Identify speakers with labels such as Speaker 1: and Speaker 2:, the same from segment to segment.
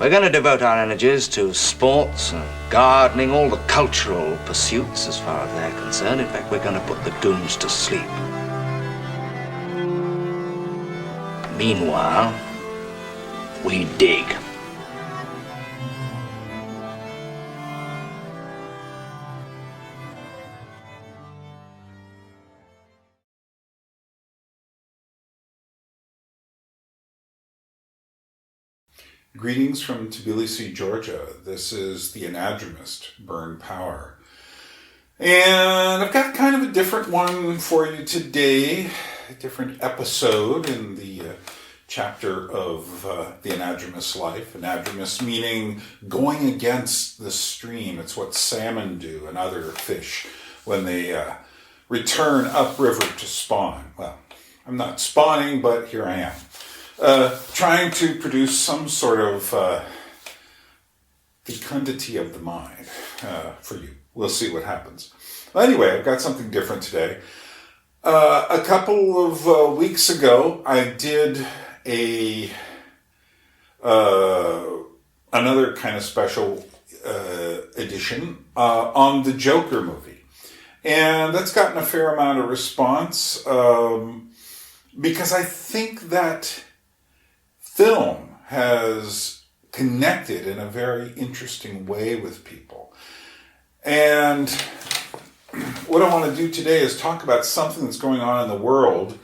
Speaker 1: We're going to devote our energies to sports and gardening, all the cultural pursuits as far as they're concerned. In fact, we're going to put the goons to sleep. Meanwhile, we dig.
Speaker 2: Greetings from Tbilisi, Georgia. This is the Anadromist, Byrne Power. And I've got kind of a different one for you today, a different episode in the chapter of the Anadromist life. Anadromist meaning going against the stream. It's what salmon do and other fish when they return upriver to spawn. Well, I'm not spawning, but here I am. Trying to produce some sort of fecundity of the mind for you. We'll see what happens. Well, anyway, I've got something different today. A couple of weeks ago, I did another kind of special edition on the Joker movie. And that's gotten a fair amount of response because I think that film has connected in a very interesting way with people. And what I want to do today is talk about something that's going on in the world.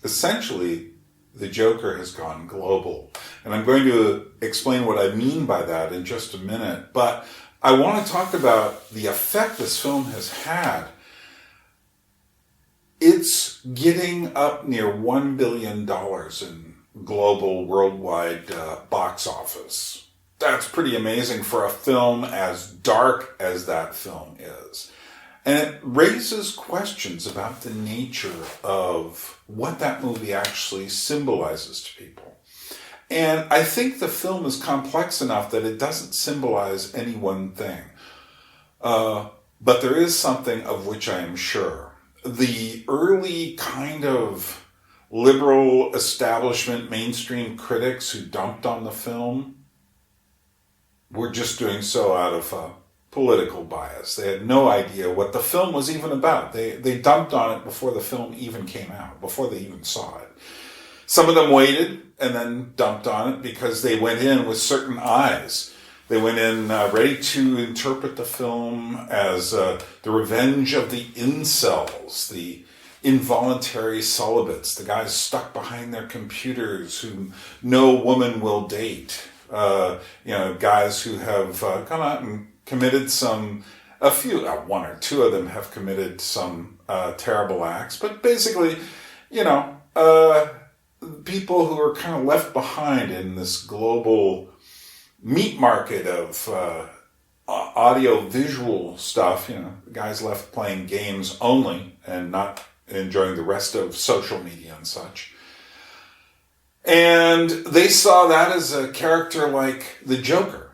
Speaker 2: Essentially, the Joker has gone global. And I'm going to explain what I mean by that in just a minute. But I want to talk about the effect this film has had. It's getting up near $1 billion in global, worldwide box office. That's pretty amazing for a film as dark as that film is. And it raises questions about the nature of what that movie actually symbolizes to people. And I think the film is complex enough that it doesn't symbolize any one thing. But there is something of which I am sure. The early kind of liberal establishment mainstream critics who dumped on the film were just doing so out of political bias. They had no idea what the film was even about. They dumped on it before the film even came out, before they even saw it. Some of them waited and then dumped on it because they went in with certain eyes. They went in ready to interpret the film as the revenge of the incels, the involuntary celibates, the guys stuck behind their computers who no woman will date, guys who have gone out and committed one or two of them have committed some terrible acts, but basically, people who are kind of left behind in this global meat market of audio-visual stuff, guys left playing games only and not enjoying the rest of social media and such. And they saw that as a character like the Joker.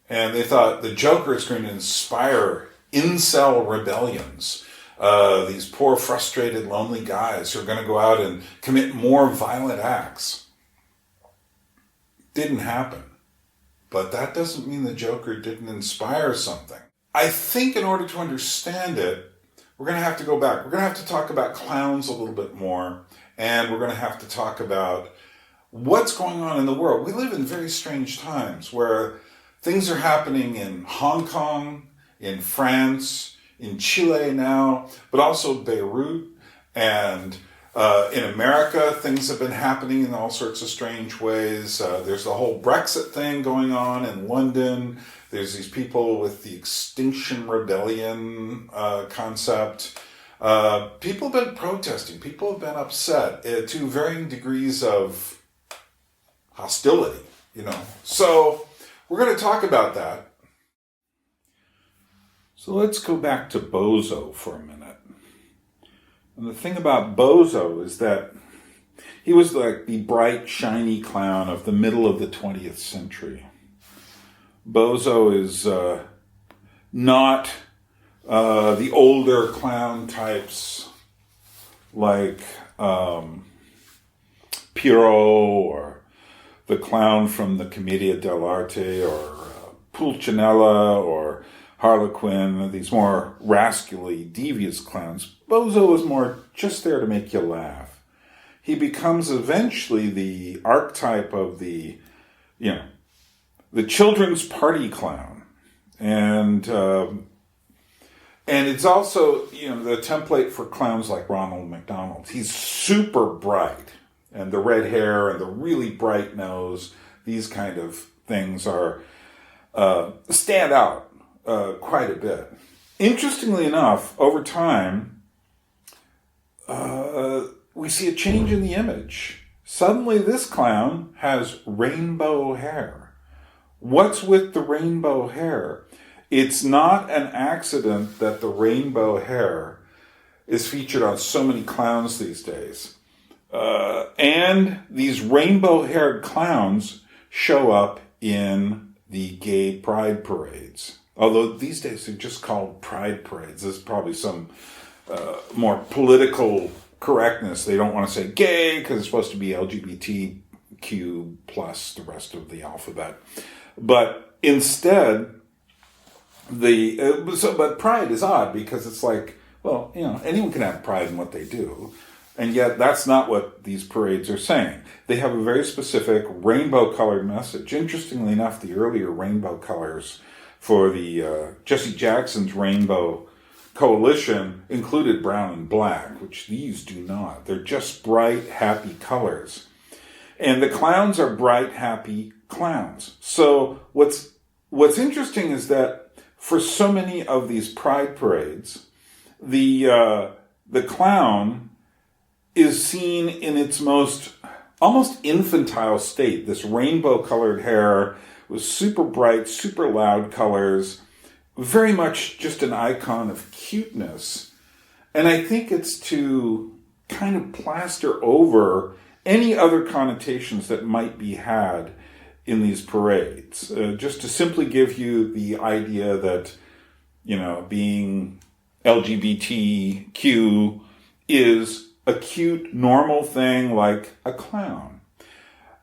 Speaker 2: And they thought the Joker is going to inspire incel rebellions. These poor, frustrated, lonely guys who are going to go out and commit more violent acts. Didn't happen. But that doesn't mean the Joker didn't inspire something. I think in order to understand it, we're going to have to go back. We're going to have to talk about clowns a little bit more, and we're going to have to talk about what's going on in the world. We live in very strange times where things are happening in Hong Kong, in France, in Chile now, but also Beirut, and in America, things have been happening in all sorts of strange ways. There's the whole Brexit thing going on in London. There's these people with the Extinction Rebellion concept. People have been protesting. People have been upset to varying degrees of hostility, So we're going to talk about that. So let's go back to Bozo for a minute. And the thing about Bozo is that he was like the bright, shiny clown of the middle of the 20th century. Bozo is not the older clown types like Pierrot or the clown from the Commedia dell'arte, or Pulcinella, or Harlequin, these more rascally, devious clowns. Bozo is more just there to make you laugh. He becomes eventually the archetype of the children's party clown. And it's also, the template for clowns like Ronald McDonald. He's super bright. And the red hair and the really bright nose, these kind of things stand out quite a bit. Interestingly enough, over time, we see a change in the image. Suddenly this clown has rainbow hair. What's with the rainbow hair? It's not an accident that the rainbow hair is featured on so many clowns these days. And these rainbow-haired clowns show up in the gay pride parades. Although these days they're just called pride parades. There's probably some more political correctness. They don't want to say gay because it's supposed to be LGBTQ plus the rest of the alphabet. But instead, but pride is odd because it's like, well, anyone can have pride in what they do. And yet that's not what these parades are saying. They have a very specific rainbow-colored message. Interestingly enough, the earlier rainbow colors for the Jesse Jackson's Rainbow Coalition included brown and black, which these do not. They're just bright, happy colors. And the clowns are bright, happy clowns. So what's interesting is that for so many of these pride parades, the clown is seen in its most almost infantile state. This rainbow-colored hair with super bright, super loud colors, very much just an icon of cuteness. And I think it's to kind of plaster over any other connotations that might be had in these parades. Just to simply give you the idea that, being LGBTQ is a cute, normal thing like a clown.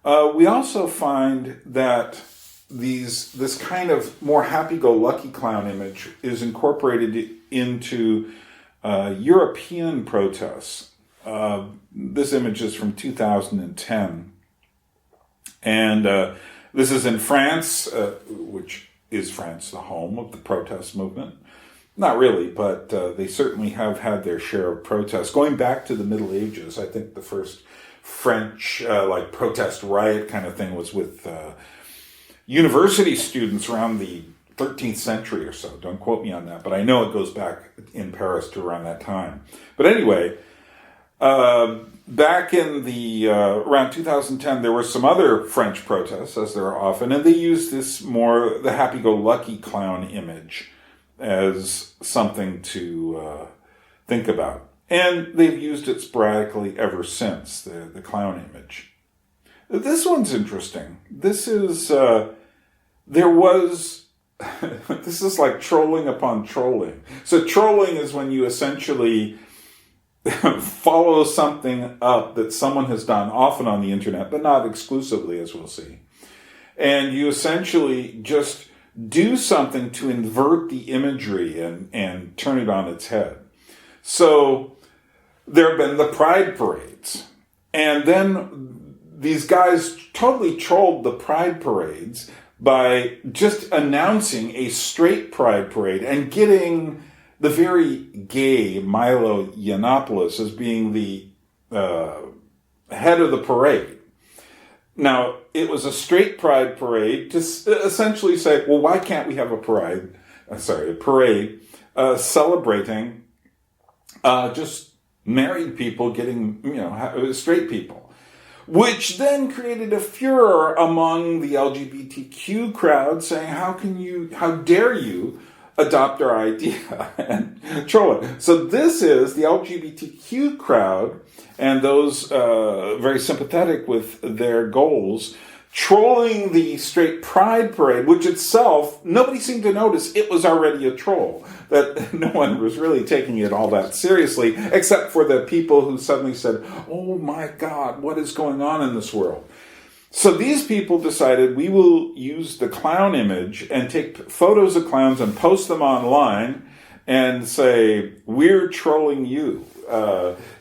Speaker 2: We also find that this kind of more happy-go-lucky clown image is incorporated into European protests. This image is from 2010. And this is in France, which is France the home of the protest movement? Not really, but they certainly have had their share of protests. Going back to the Middle Ages, I think the first French protest riot kind of thing was with university students around the 13th century or so. Don't quote me on that, but I know it goes back in Paris to around that time. But anyway, back in the around 2010, there were some other French protests, as there are often, and they used the happy-go-lucky clown image as something to think about. And they've used it sporadically ever since, the clown image. This one's interesting. This is, this is like trolling upon trolling. So trolling is when you essentially follow something up that someone has done, often on the internet, but not exclusively, as we'll see. And you essentially just do something to invert the imagery and turn it on its head. So there have been the pride parades. And then these guys totally trolled the pride parades by just announcing a straight pride parade and getting the very gay Milo Yiannopoulos as being the head of the parade. Now, it was a straight pride parade to essentially say, well, why can't we have a parade celebrating just married people getting, straight people. Which then created a furor among the LGBTQ crowd saying, how dare you adopt our idea and troll it. So this is the LGBTQ crowd and those very sympathetic with their goals trolling the straight pride parade, which itself, nobody seemed to notice it was already a troll. That no one was really taking it all that seriously, except for the people who suddenly said, oh my God, what is going on in this world? So these people decided we will use the clown image and take photos of clowns and post them online and say, we're trolling you.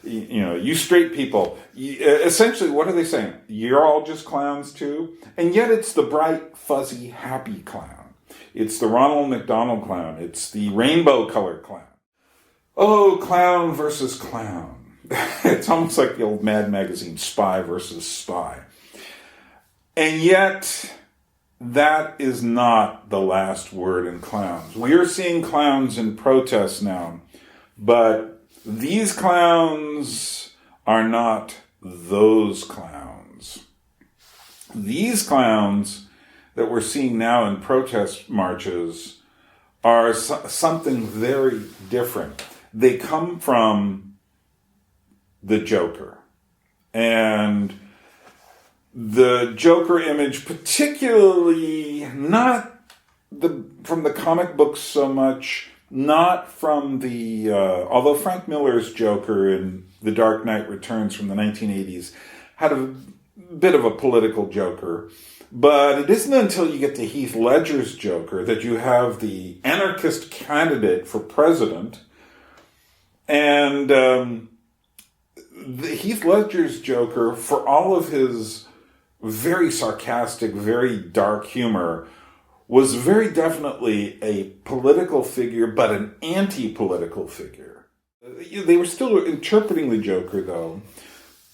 Speaker 2: You straight people. Essentially, what are they saying? You're all just clowns too? And yet it's the bright, fuzzy, happy clown. It's the Ronald McDonald clown. It's the rainbow-colored clown. Oh, clown versus clown. It's almost like the old Mad Magazine, spy versus spy. And yet, that is not the last word in clowns. We are seeing clowns in protest now, but these clowns are not those clowns. These clowns that we're seeing now in protest marches are something very different. They come from the Joker. And the Joker image, particularly not from the comic books so much, not from the, although Frank Miller's Joker in The Dark Knight Returns from the 1980s had a bit of a political Joker, but it isn't until you get to Heath Ledger's Joker that you have the anarchist candidate for president, and Heath Ledger's Joker, for all of his very sarcastic, very dark humor, was very definitely a political figure, but an anti-political figure. They were still interpreting the Joker, though,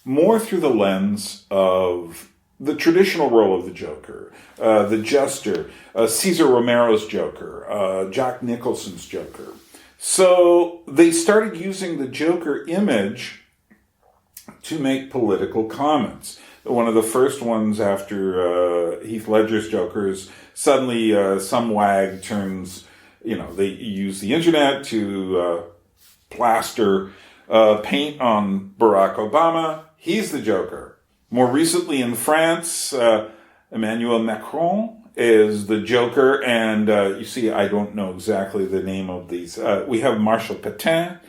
Speaker 2: more through the lens of the traditional role of the Joker, the Jester, Cesar Romero's Joker, Jack Nicholson's Joker. So they started using the Joker image to make political comments. One of the first ones after Heath Ledger's Joker is suddenly some wag turns, they use the internet to plaster paint on Barack Obama. He's the Joker. More recently in France, Emmanuel Macron is the Joker, and you see, I don't know exactly the name of these. We have Marshal Pétain,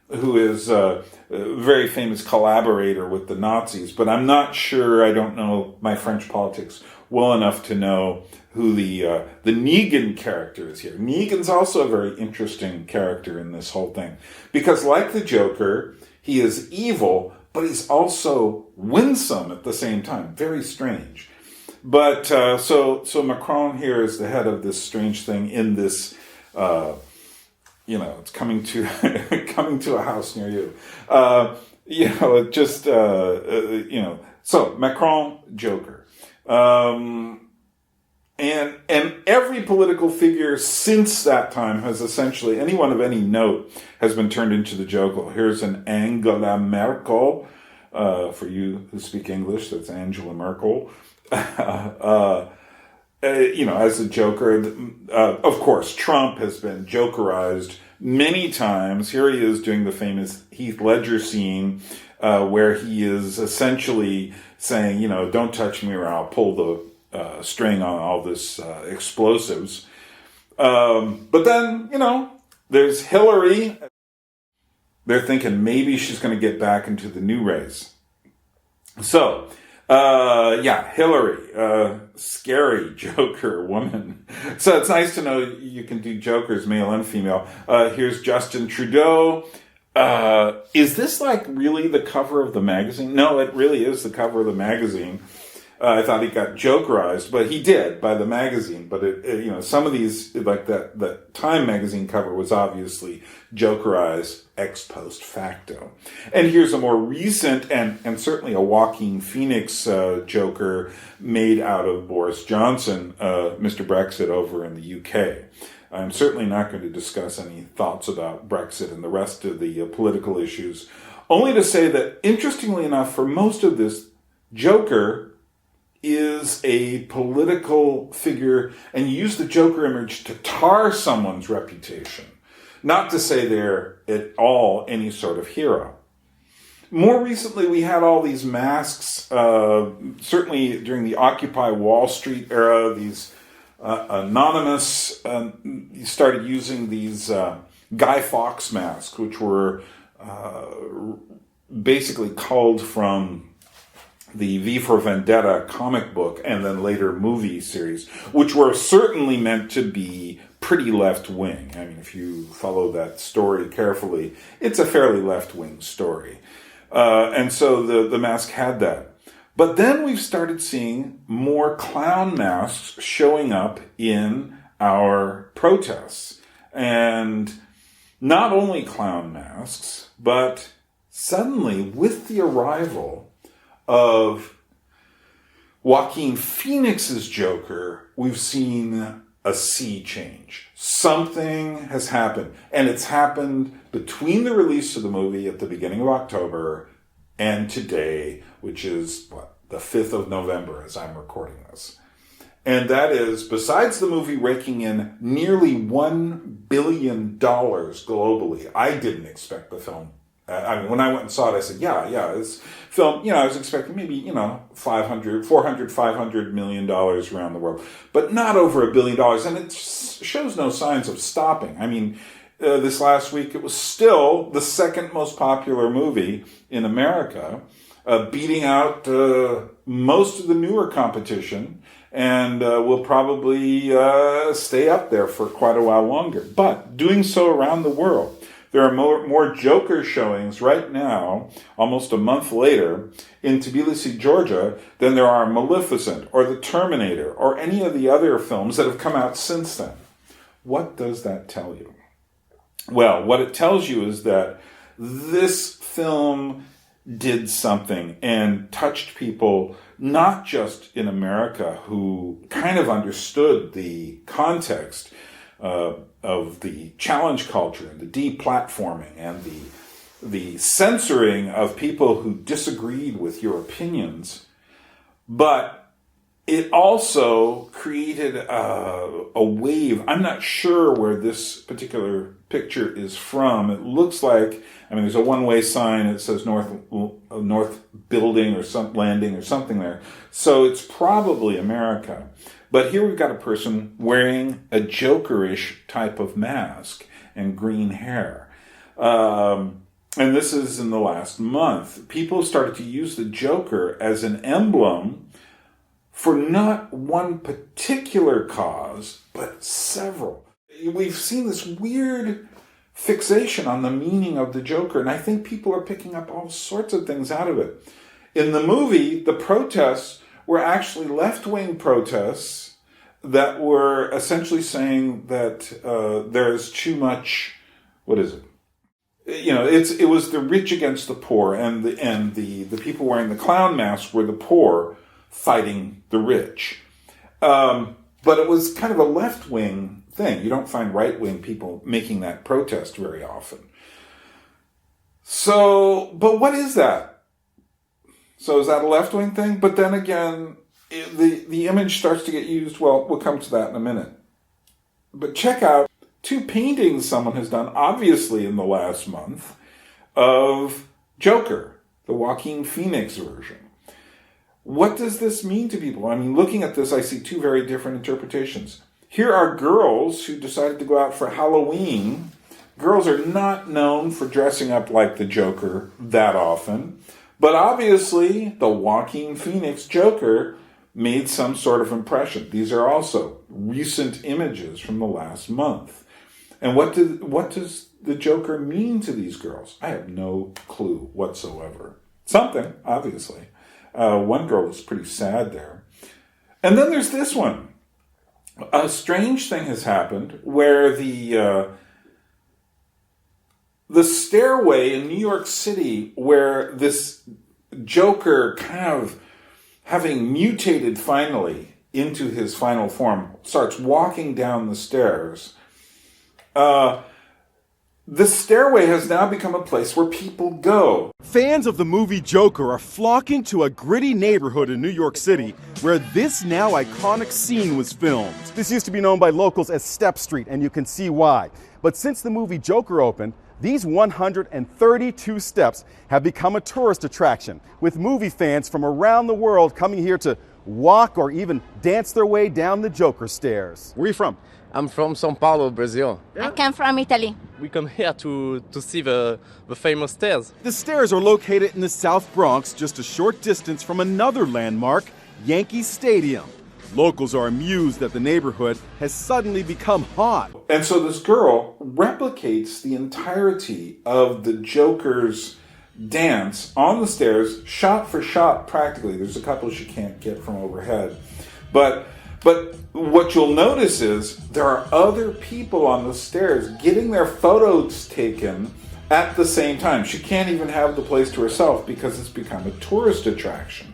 Speaker 2: who is a very famous collaborator with the Nazis, but I'm not sure, I don't know my French politics well enough to know who the Negan character is here. Negan's also a very interesting character in this whole thing, because like the Joker, he is evil, but he's also winsome at the same time. Very strange. But so Macron here is the head of this strange thing in this it's coming to a house near you. So Macron, Joker. And every political figure since that time has essentially, anyone of any note has been turned into the Joker. Here's an Angela Merkel. For you who speak English, that's Angela Merkel. As a Joker. Of course, Trump has been Jokerized many times. Here he is doing the famous Heath Ledger scene where he is essentially saying, don't touch me or I'll pull the string on all this explosives. But then, there's Hillary. They're thinking maybe she's going to get back into the new race. So, Hillary, scary Joker woman. So it's nice to know you can do Jokers, male and female. Here's Justin Trudeau. Is this like really the cover of the magazine? No, it really is the cover of the magazine. I thought he got Jokerized, but he did by the magazine. But some of these, like that Time magazine cover was obviously Jokerized ex post facto. And here's a more recent and certainly a Joaquin Phoenix Joker made out of Boris Johnson, Mr. Brexit over in the UK. I'm certainly not going to discuss any thoughts about Brexit and the rest of the political issues, only to say that, interestingly enough, for most of this, Joker is a political figure, and you use the Joker image to tar someone's reputation, not to say they're at all any sort of hero. More recently, we had all these masks, certainly during the Occupy Wall Street era, these Anonymous started using these Guy Fawkes masks, which were basically culled from V for Vendetta comic book and then later movie series, which were certainly meant to be pretty left-wing. I mean, if you follow that story carefully, it's a fairly left-wing story. And so the mask had that. But then we've started seeing more clown masks showing up in our protests. And not only clown masks, but suddenly with the arrival of Joaquin Phoenix's Joker, we've seen a sea change. Something has happened. And it's happened between the release of the movie at the beginning of October and today, which is, the 5th of November as I'm recording this. And that is, besides the movie raking in nearly $1 billion globally, I didn't expect the film. I mean, when I went and saw it, I said, yeah, this film, I was expecting maybe, $500 million around the world, but not over $1 billion. And it shows no signs of stopping. I mean, this last week, it was still the second most popular movie in America, beating out most of the newer competition, and will probably stay up there for quite a while longer. But doing so around the world. There are more Joker showings right now, almost a month later, in Tbilisi, Georgia, than there are Maleficent or The Terminator or any of the other films that have come out since then. What does that tell you? Well, what it tells you is that this film did something and touched people, not just in America, who kind of understood the context of the challenge culture and the deplatforming and the censoring of people who disagreed with your opinions, but it also created a wave. I'm not sure where this particular picture is from. It looks like, there's a one-way sign. It says North Building or some landing or something there. So it's probably America. But here we've got a person wearing a Joker-ish type of mask and green hair. And this is in the last month. People started to use the Joker as an emblem for not one particular cause, but several. We've seen this weird fixation on the meaning of the Joker, and I think people are picking up all sorts of things out of it. In the movie, the protests were actually left-wing protests that were essentially saying that there's too much, what is it? It was the rich against the poor, and the people wearing the clown masks were the poor fighting the rich. But it was kind of a left-wing thing. You don't find right-wing people making that protest very often. So, but what is that? So is that a left-wing thing? But then again, the image starts to get used. Well, we'll come to that in a minute. But check out two paintings someone has done, obviously in the last month, of Joker, the Joaquin Phoenix version. What does this mean to people? Looking at this, I see two very different interpretations. Here are girls who decided to go out for Halloween. Girls are not known for dressing up like the Joker that often. But obviously, the Joaquin Phoenix Joker made some sort of impression. These are also recent images from the last month. And what does the Joker mean to these girls? I have no clue whatsoever. Something, obviously. One girl is pretty sad there. And then there's this one. A strange thing has happened where the stairway in New York City, where this Joker kind of having mutated finally into his final form, starts walking down the stairs. The stairway has now become a place where people go.
Speaker 3: Fans of the movie Joker are flocking to a gritty neighborhood in New York City where this now iconic scene was filmed. This used to be known by locals as Step Street, and you can see why. But since the movie Joker opened, these 132 steps have become a tourist attraction, with movie fans from around the world coming here to walk, or even dance their way down the Joker stairs. Where are you from?
Speaker 4: I'm from São Paulo, Brazil.
Speaker 5: I come from Italy.
Speaker 4: We come here to see the famous stairs.
Speaker 3: The stairs are located in the South Bronx, just a short distance from another landmark, Yankee Stadium. Locals are amused that the neighborhood has suddenly become hot.
Speaker 2: And so this girl replicates the entirety of the Joker's dance on the stairs, shot for shot practically. There's a couple she can't get from overhead. But what you'll notice is there are other people on the stairs getting their photos taken at the same time. She can't even have the place to herself because it's become a tourist attraction.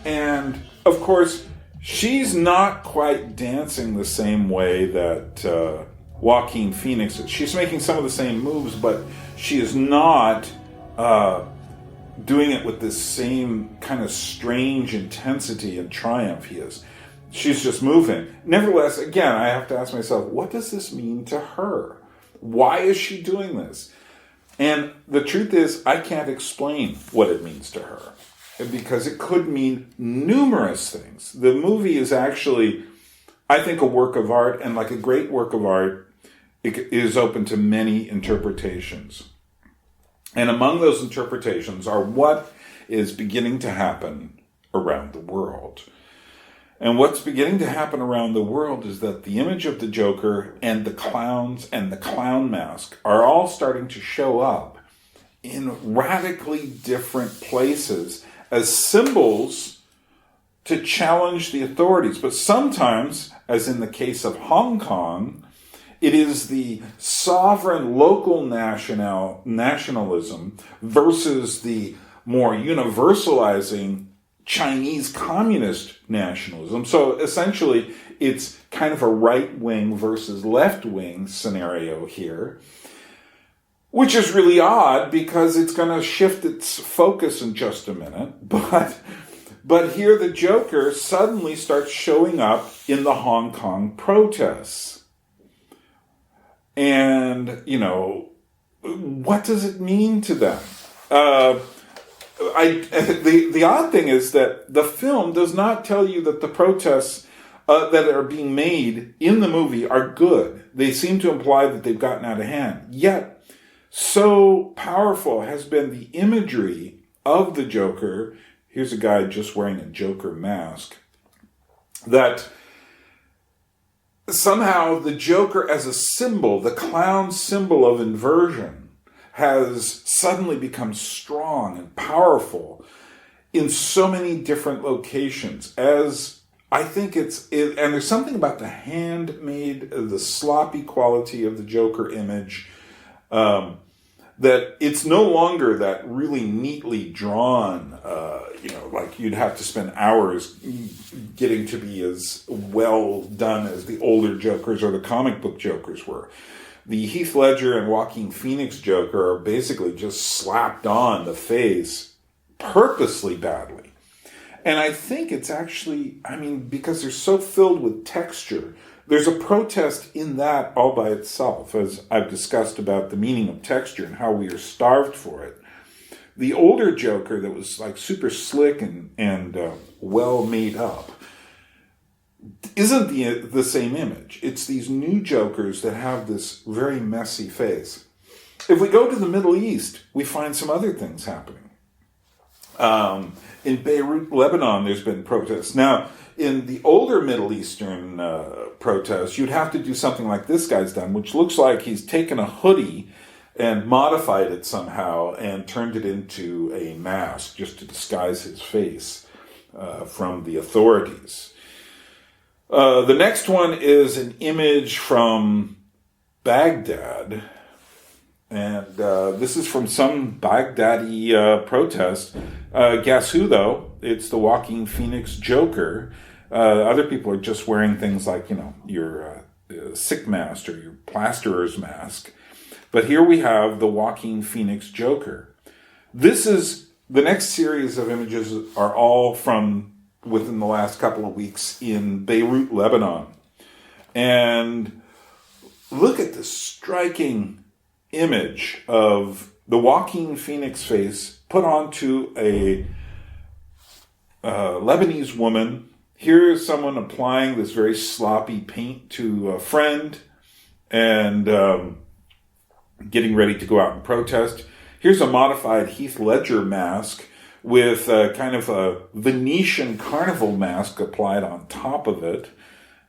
Speaker 2: And, of course, she's not quite dancing the same way that Joaquin Phoenix is. She's making some of the same moves, but she is not doing it with this same kind of strange intensity and triumph he is. She's just moving. Nevertheless, again, I have to ask myself, what does this mean to her? Why is she doing this? And the truth is, I can't explain what it means to her, because it could mean numerous things. The movie is actually, I think, a work of art, and like a great work of art, it is open to many interpretations. And among those interpretations are what is beginning to happen around the world. And what's beginning to happen around the world is that the image of the Joker and the clowns and the clown mask are all starting to show up in radically different places as symbols to challenge the authorities. But sometimes, as in the case of Hong Kong, it is the sovereign local nationalism versus the more universalizing Chinese communist nationalism. So essentially, it's kind of a right-wing versus left-wing scenario here, which is really odd because it's going to shift its focus in just a minute. But here the Joker suddenly starts showing up in the Hong Kong protests. And, you know, what does it mean to them? The odd thing is that the film does not tell you that the protests that are being made in the movie are good. They seem to imply that they've gotten out of hand. Yet, so powerful has been the imagery of the Joker. Here's a guy just wearing a Joker mask. That somehow the Joker as a symbol, the clown symbol of inversion, has suddenly become strong and powerful in so many different locations. As I think and there's something about the handmade, the sloppy quality of the Joker image, that it's no longer that really neatly drawn, like you'd have to spend hours getting to be as well done as the older Jokers or the comic book Jokers were. The Heath Ledger and Joaquin Phoenix Joker are basically just slapped on the face purposely badly. And I think it's actually, because they're so filled with texture, there's a protest in that all by itself, as I've discussed about the meaning of texture and how we are starved for it. The older Joker that was like super slick and well made up isn't the same image. It's these new Jokers that have this very messy face. If we go to the Middle East, we find some other things happening. In Beirut, Lebanon, there's been protests. Now, in the older Middle Eastern protests, you'd have to do something like this guy's done, which looks like he's taken a hoodie and modified it somehow and turned it into a mask just to disguise his face from the authorities. The next one is an image from Baghdad. And this is from some Baghdadi protest. Guess who, though? It's the Joaquin Phoenix Joker. Other people are just wearing things like, your sick mask or your plasterer's mask. But here we have the Joaquin Phoenix Joker. This is, the next series of images are all from within the last couple of weeks in Beirut, Lebanon. And look at this striking image of the Joaquin Phoenix face put onto a Lebanese woman. Here is someone applying this very sloppy paint to a friend and getting ready to go out and protest. Here's a modified Heath Ledger mask with kind of a Venetian carnival mask applied on top of it.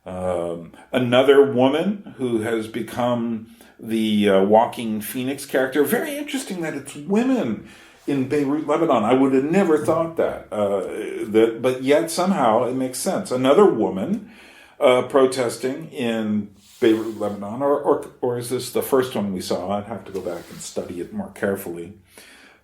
Speaker 2: Another woman who has become the Joaquin Phoenix character. Very interesting that it's women in Beirut, Lebanon. I would have never thought that. But yet somehow it makes sense. Another woman protesting in Beirut, Lebanon, or is this the first one we saw? I'd have to go back and study it more carefully.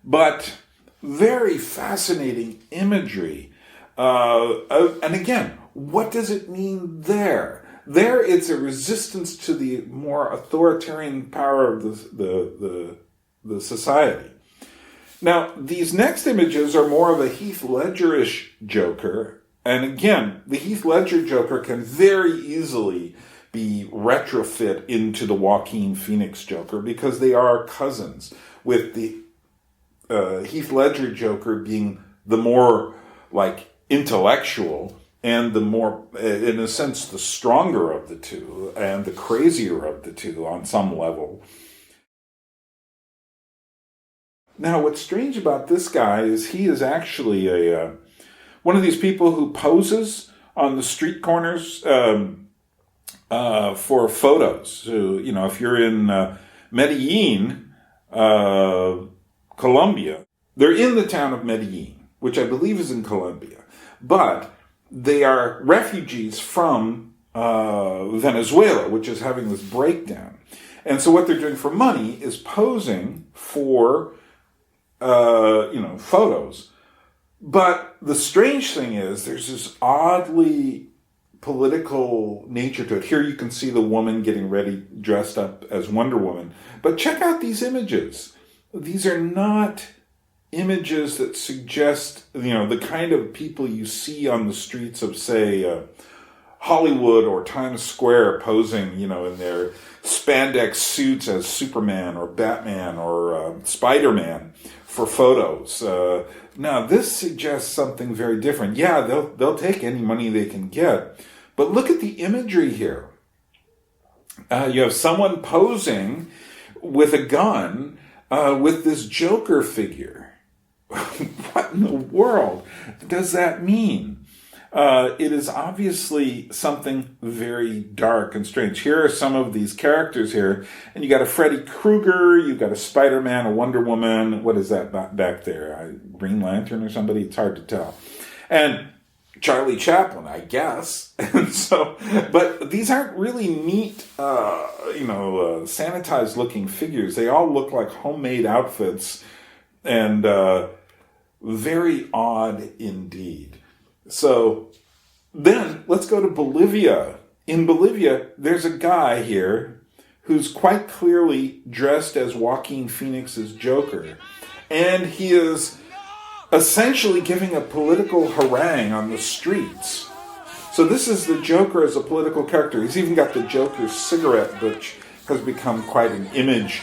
Speaker 2: But very fascinating imagery. And again, what does it mean there? There, it's a resistance to the more authoritarian power of the society. Now, these next images are more of a Heath Ledger-ish Joker. And again, the Heath Ledger Joker can very easily be retrofit into the Joaquin Phoenix Joker because they are cousins, with the Heath Ledger Joker being the more like intellectual and the more, in a sense, the stronger of the two and the crazier of the two on some level. Now, what's strange about this guy is he is actually one of these people who poses on the street corners for photos. So, you know, if you're in Medellin, Colombia, they're in the town of Medellin, which I believe is in Colombia, but they are refugees from Venezuela, which is having this breakdown. And so what they're doing for money is posing for photos. But the strange thing is there's this oddly political nature to it. Here you can see the woman getting ready, dressed up as Wonder Woman. But check out these images. These are not images that suggest, the kind of people you see on the streets of, say, Hollywood or Times Square posing, in their spandex suits as Superman or Batman or Spider-Man for photos. Now, this suggests something very different. Yeah, they'll take any money they can get. But look at the imagery here. You have someone posing with a gun with this Joker figure. What in the world does that mean? It is obviously something very dark and strange. Here are some of these characters here. And you got a Freddy Krueger, you've got a Spider-Man, a Wonder Woman. What is that back there? A Green Lantern or somebody? It's hard to tell. And Charlie Chaplin, I guess. And so, but these aren't really neat, sanitized looking figures. They all look like homemade outfits and very odd indeed. So then let's go to Bolivia. In Bolivia, there's a guy here who's quite clearly dressed as Joaquin Phoenix's Joker. And he is essentially giving a political harangue on the streets. So this is the Joker as a political character. He's even got the Joker's cigarette, which has become quite an image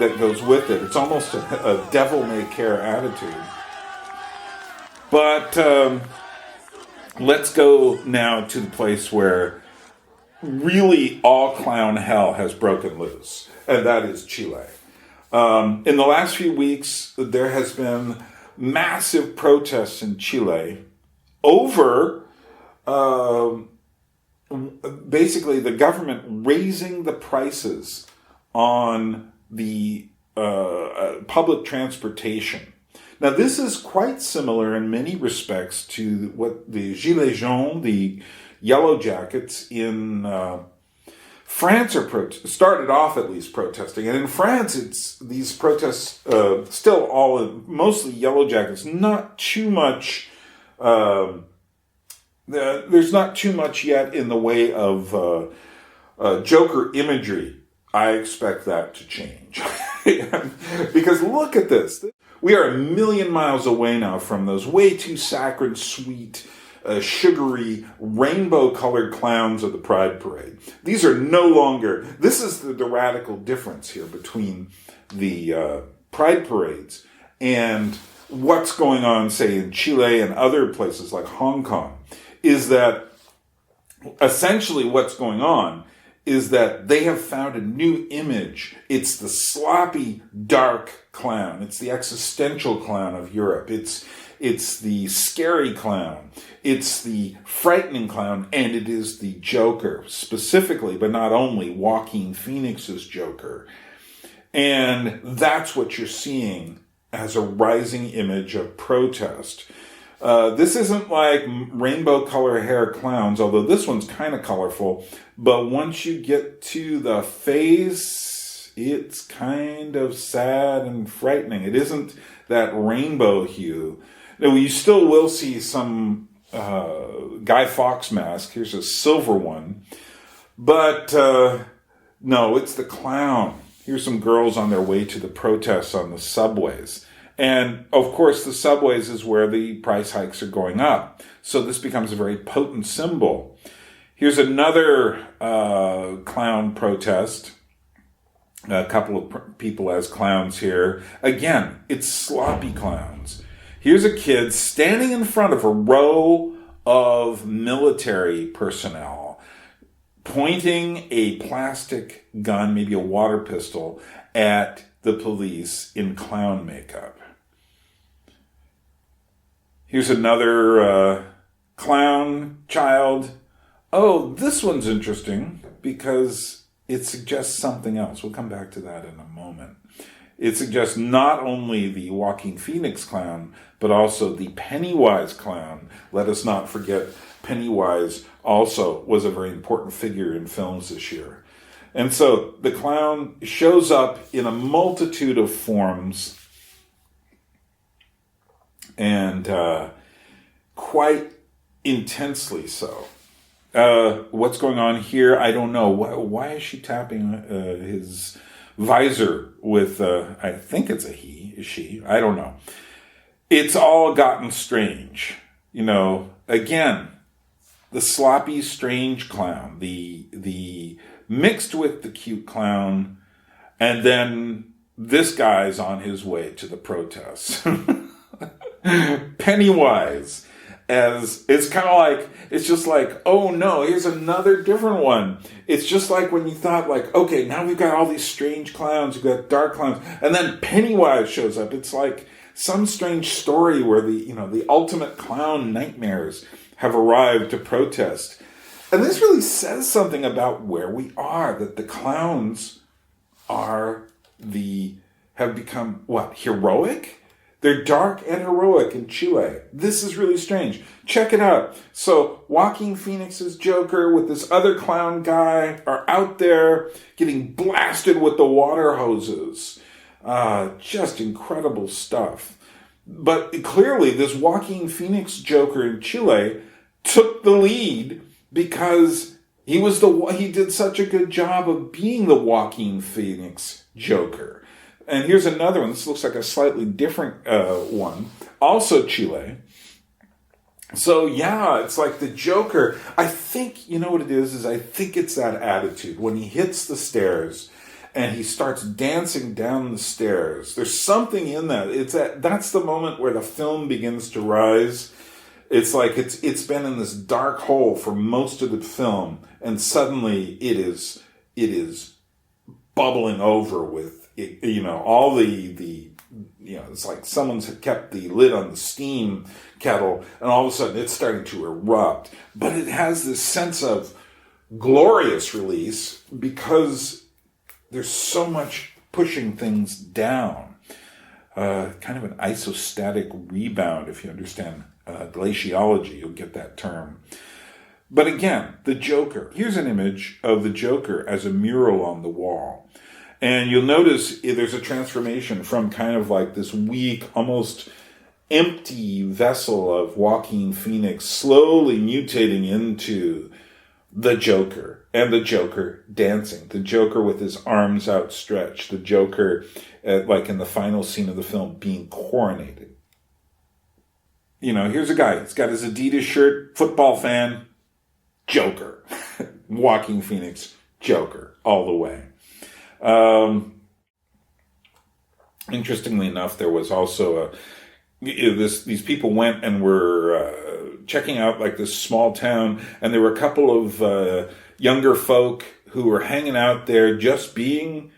Speaker 2: that goes with it. It's almost a devil-may-care attitude. But let's go now to the place where really all clown hell has broken loose, and that is Chile. In the last few weeks, there has been massive protests in Chile over basically the government raising the prices on the public transportation. Now, this is quite similar in many respects to what the Gilets jaunes, the Yellow Jackets in France started off at least protesting. And in France, it's these protests still mostly Yellow Jackets. Not too much. There's not too much yet in the way of Joker imagery. I expect that to change. Because look at this. We are a million miles away now from those way too saccharine, sweet, sugary, rainbow-colored clowns of the Pride Parade. These are no longer... This is the radical difference here between the Pride Parades and what's going on, say, in Chile and other places like Hong Kong, is that essentially what's going on is that they have found a new image. It's the sloppy, dark clown. It's the existential clown of Europe. It's the scary clown. It's the frightening clown, and it is the Joker, specifically, but not only, Joaquin Phoenix's Joker. And that's what you're seeing as a rising image of protest. This isn't like rainbow color hair clowns, although this one's kind of colorful. But once you get to the face, it's kind of sad and frightening. It isn't that rainbow hue. Now, you still will see some Guy Fawkes mask. Here's a silver one. But no, it's the clown. Here's some girls on their way to the protests on the subways. And, of course, the subways is where the price hikes are going up. So this becomes a very potent symbol. Here's another clown protest. A couple of people as clowns here. Again, it's sloppy clowns. Here's a kid standing in front of a row of military personnel, pointing a plastic gun, maybe a water pistol, at the police in clown makeup. Here's another clown child. Oh, this one's interesting because it suggests something else. We'll come back to that in a moment. It suggests not only the Joaquin Phoenix clown, but also the Pennywise clown. Let us not forget Pennywise also was a very important figure in films this year. And so the clown shows up in a multitude of forms, and quite intensely so. What's going on here? I don't know. Why is she tapping his visor with, I think it's a he, is she? I don't know. It's all gotten strange. You know, again, the sloppy, strange clown, the mixed with the cute clown, and then this guy's on his way to the protests. Pennywise, as it's kind of like, it's just like, oh no, here's another different one. It's just like when you thought like, okay, now we've got all these strange clowns, we've got dark clowns, and then Pennywise shows up. It's like some strange story where the ultimate clown nightmares have arrived to protest. And this really says something about where we are, that the clowns have become, what, heroic? They're dark and heroic in Chile. This is really strange. Check it out. So Joaquin Phoenix's Joker with this other clown guy are out there getting blasted with the water hoses. Just incredible stuff. But clearly this Joaquin Phoenix Joker in Chile took the lead because he did such a good job of being the Joaquin Phoenix Joker. And here's another one. This looks like a slightly different one. Also Chile. So yeah, it's like the Joker. I think, you know what it is I think it's that attitude. When he hits the stairs and he starts dancing down the stairs, there's something in that. That's the moment where the film begins to rise. It's like it's been in this dark hole for most of the film, and suddenly it is bubbling over with, all the it's like someone's kept the lid on the steam kettle, and all of a sudden it's starting to erupt. But it has this sense of glorious release because there's so much pushing things down. Kind of an isostatic rebound, if you understand glaciology, you'll get that term. But again, the Joker. Here's an image of the Joker as a mural on the wall. And you'll notice there's a transformation from kind of like this weak, almost empty vessel of Joaquin Phoenix slowly mutating into the Joker. And the Joker dancing. The Joker with his arms outstretched. The Joker, like in the final scene of the film, being coronated. Here's a guy. He's got his Adidas shirt, football fan, Joker. Joaquin Phoenix, Joker, all the way. Interestingly enough, there was also these people went and were checking out like this small town, and there were a couple of younger folk who were hanging out there just being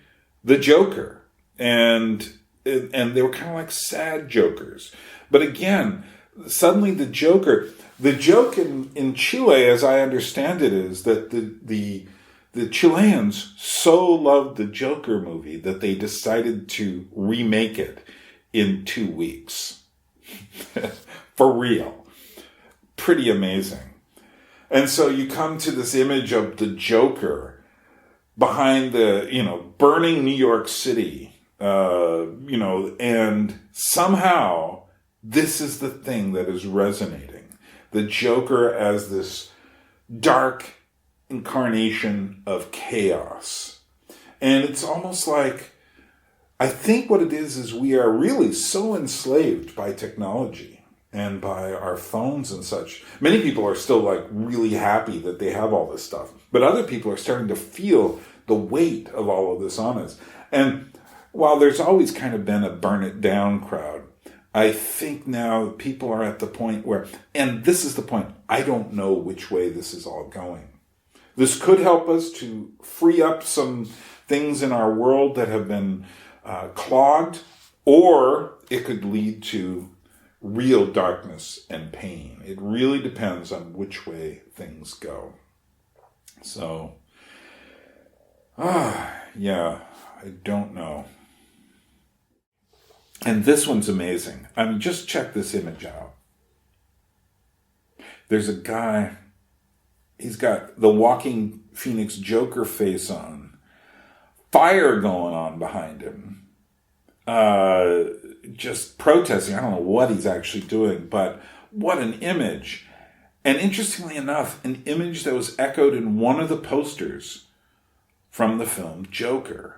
Speaker 2: the Joker, and they were kind of like sad jokers. But again, suddenly the joke in Chile, as I understand it, is that the Chileans so loved the Joker movie that they decided to remake it in 2 weeks. For real. Pretty amazing. And so you come to this image of the Joker behind the, burning New York City, and somehow this is the thing that is resonating. The Joker as this dark incarnation of chaos. And it's almost like, I think what it is we are really so enslaved by technology and by our phones and such. Many people are still like really happy that they have all this stuff, but other people are starting to feel the weight of all of this on us. And while there's always kind of been a burn it down crowd, I think now people are at the point where, and this is the point, I don't know which way this is all going. This could help us to free up some things in our world that have been clogged, or it could lead to real darkness and pain. It really depends on which way things go. So, yeah, I don't know. And this one's amazing. I mean, just check this image out. There's a guy, he's got the Walking Phoenix Joker face on, fire going on behind him, just protesting. I don't know what he's actually doing, but what an image. And interestingly enough, an image that was echoed in one of the posters from the film Joker.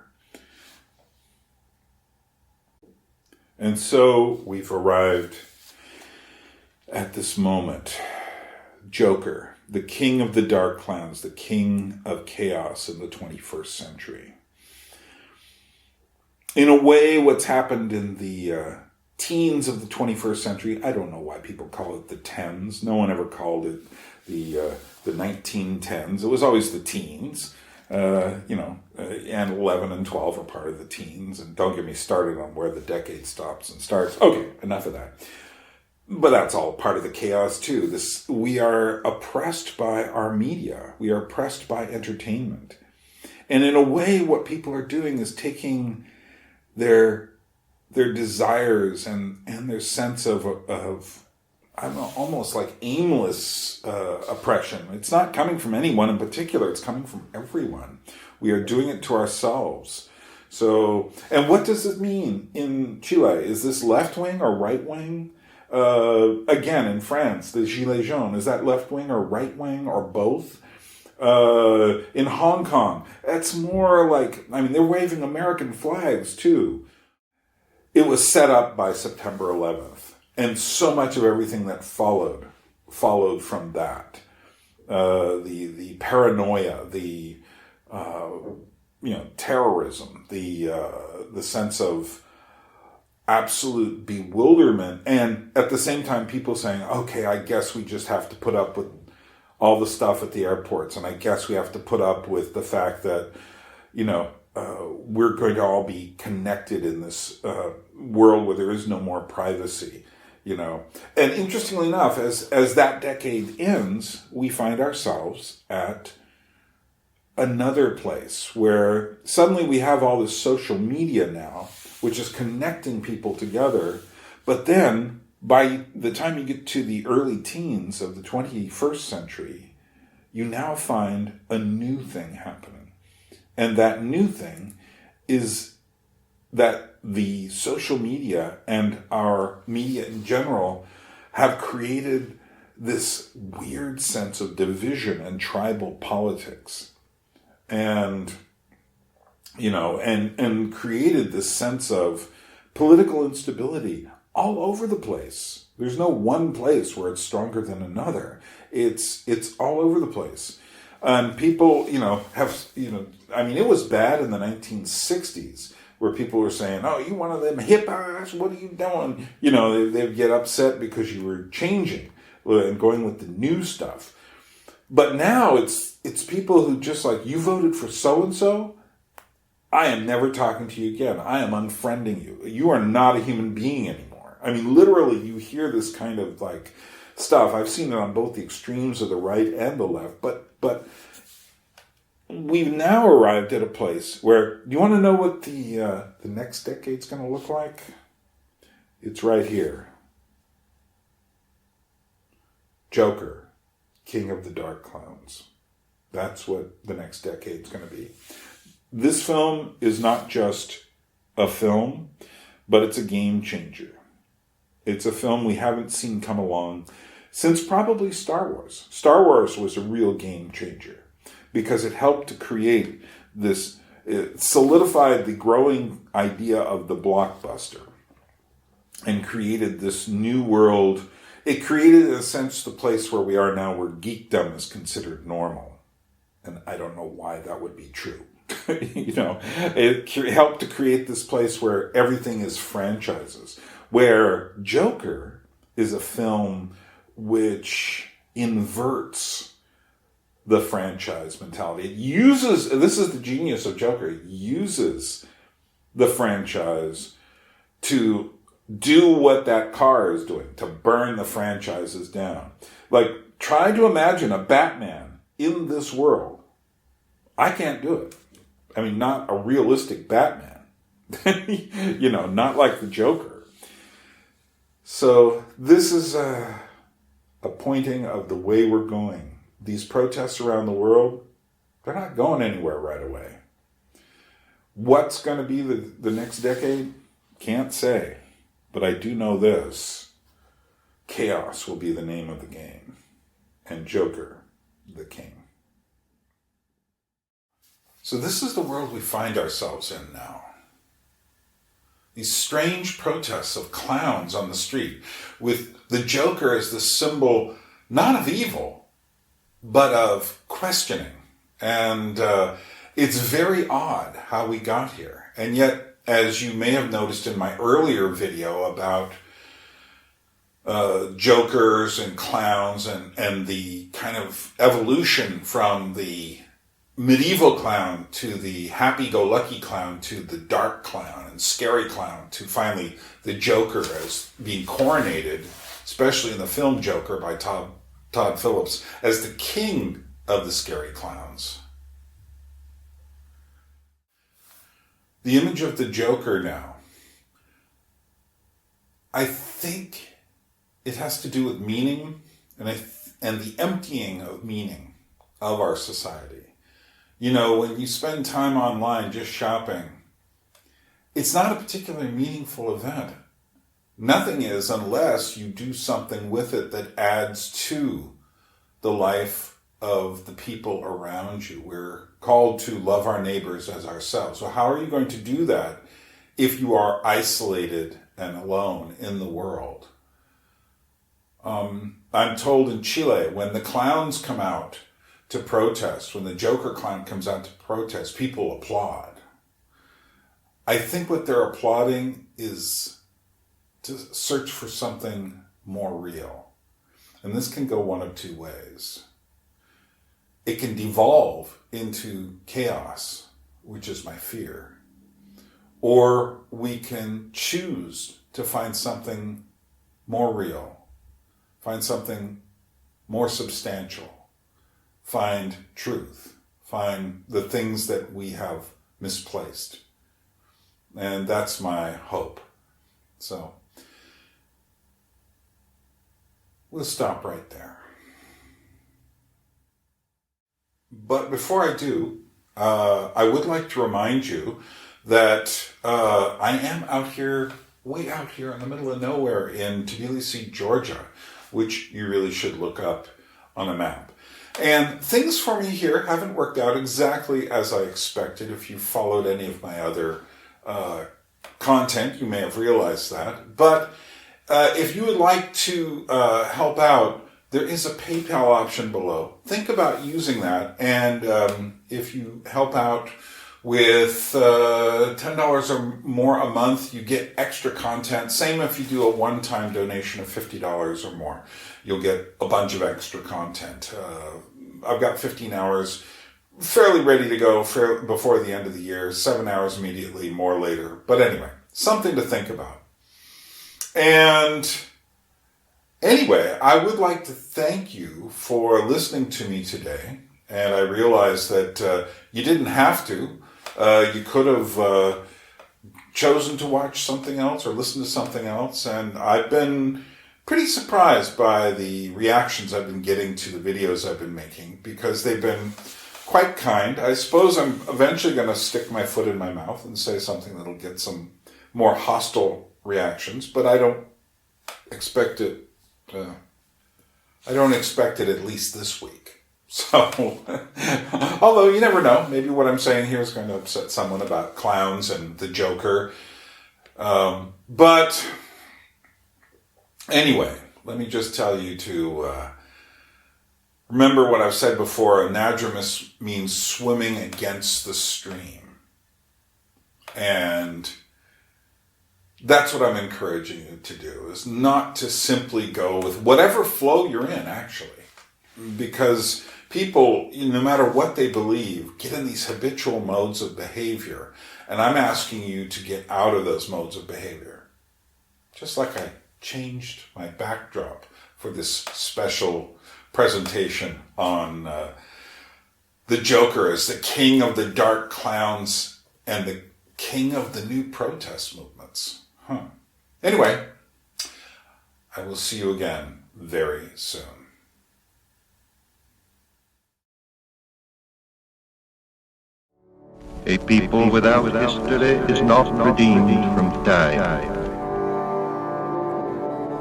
Speaker 2: And so we've arrived at this moment. Joker, the king of the dark clowns, the king of chaos in the 21st century. In a way, what's happened in the teens of the 21st century, I don't know why people call it the tens. No one ever called it the 1910s. It was always the teens. And 11 and 12 are part of the teens. And don't get me started on where the decade stops and starts. Okay, enough of that. But that's all part of the chaos too. We are oppressed by our media. We are oppressed by entertainment. And in a way, what people are doing is taking their desires and their sense of I don't know, almost like aimless oppression. It's not coming from anyone in particular. It's coming from everyone. We are doing it to ourselves. So, and what does it mean in Chile? Is this left-wing or right-wing? Again, in France, the Gilets jaunes, is that left-wing or right-wing or both? In Hong Kong, that's more like, they're waving American flags too. It was set up by September 11th. And so much of everything that followed from that. The paranoia, the terrorism, the sense of absolute bewilderment, and at the same time people saying, okay, I guess we just have to put up with all the stuff at the airports, and I guess we have to put up with the fact that, we're going to all be connected in this world where there is no more privacy. And interestingly enough, as that decade ends, we find ourselves at another place where suddenly we have all this social media now, which is connecting people together. But then by the time you get to the early teens of the 21st century, you now find a new thing happening. And that new thing is that the social media and our media in general have created this weird sense of division and tribal politics. And, and created this sense of political instability all over the place. There's no one place where it's stronger than another. It's all over the place. And people, it was bad in the 1960s where people were saying, "Oh, you one of them hip ass? What are you doing?" You know, they'd get upset because you were changing and going with the new stuff. But now it's people who just like, you voted for so and so. I am never talking to you again. I am unfriending you. You are not a human being anymore. I mean, literally, you hear this kind of like stuff. I've seen it on both the extremes of the right and the left. But we've now arrived at a place where, you want to know what the next decade's going to look like? It's right here. Joker, King of the Dark Clowns. That's what the next decade's going to be. This film is not just a film, but it's a game changer. It's a film we haven't seen come along since probably Star Wars. Star Wars was a real game changer because it helped to create this, it solidified the growing idea of the blockbuster and created this new world. It created, in a sense, the place where we are now, where geekdom is considered normal. And I don't know why that would be true. You know, it helped to create this place where everything is franchises, where Joker is a film which inverts the franchise mentality. It uses, this is the genius of Joker, it uses the franchise to do what that car is doing, to burn the franchises down. Like, try to imagine a Batman in this world. I can't do it. I mean, not a realistic Batman. You know, not like the Joker. So this is a pointing of the way we're going. These protests around the world, they're not going anywhere right away. What's going to be the next decade? Can't say. But I do know this. Chaos will be the name of the game. And Joker, the king. So this is the world we find ourselves in now. These strange protests of clowns on the street, with the Joker as the symbol, not of evil, but of questioning. And it's very odd how we got here. And yet, as you may have noticed in my earlier video about jokers and clowns and the kind of evolution from the medieval clown to the happy-go-lucky clown to the dark clown and scary clown to finally the Joker as being coronated, especially in the film Joker by Todd Phillips, as the king of the scary clowns. The image of the Joker now, I think it has to do with meaning and the emptying of meaning of our society. You know, when you spend time online just shopping, it's not a particularly meaningful event. Nothing is, unless you do something with it that adds to the life of the people around you. We're called to love our neighbors as ourselves. So how are you going to do that if you are isolated and alone in the world? I'm told in Chile, when the clowns come out to protest, when the Joker clown comes out to protest, people applaud. I think what they're applauding is to search for something more real. And this can go one of two ways. It can devolve into chaos, which is my fear. Or we can choose to find something more real, find something more substantial, find truth, find the things that we have misplaced. And that's my hope. So we'll stop right there. But before I do, I would like to remind you that I am out here, way out here in the middle of nowhere in Tbilisi, Georgia, which you really should look up on a map. And things for me here haven't worked out exactly as I expected. If you followed any of my other content, you may have realized that. But if you would like to help out, there is a PayPal option below. Think about using that. And if you help out With $10 or more a month, you get extra content. Same if you do a one-time donation of $50 or more. You'll get a bunch of extra content. I've got 15 hours fairly ready to go before the end of the year, 7 hours immediately, more later. But anyway, something to think about. And anyway, I would like to thank you for listening to me today. And I realize that you didn't have to. You could have chosen to watch something else or listen to something else. And I've been pretty surprised by the reactions I've been getting to the videos I've been making, because they've been quite kind. I suppose I'm eventually going to stick my foot in my mouth and say something that'll get some more hostile reactions, but I don't expect it. I don't expect it at least this week. So, although you never know, maybe what I'm saying here is going to upset someone about clowns and the Joker. But anyway, let me just tell you to remember what I've said before. Anadromous means swimming against the stream. And that's what I'm encouraging you to do, is not to simply go with whatever flow you're in, actually. Because people, no matter what they believe, get in these habitual modes of behavior. And I'm asking you to get out of those modes of behavior. Just like I changed my backdrop for this special presentation on the Joker as the king of the dark clowns and the king of the new protest movements. Anyway, I will see you again very soon.
Speaker 5: A people without history is not redeemed from time.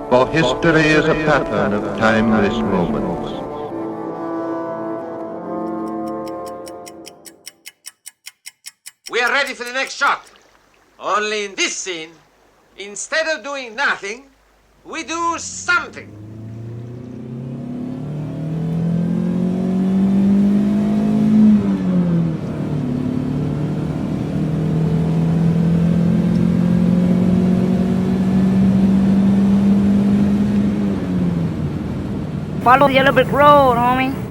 Speaker 5: For history is a pattern of timeless moments.
Speaker 6: We are ready for the next shot. Only in this scene, instead of doing nothing, we do something.
Speaker 7: Follow the yellow brick road, homie.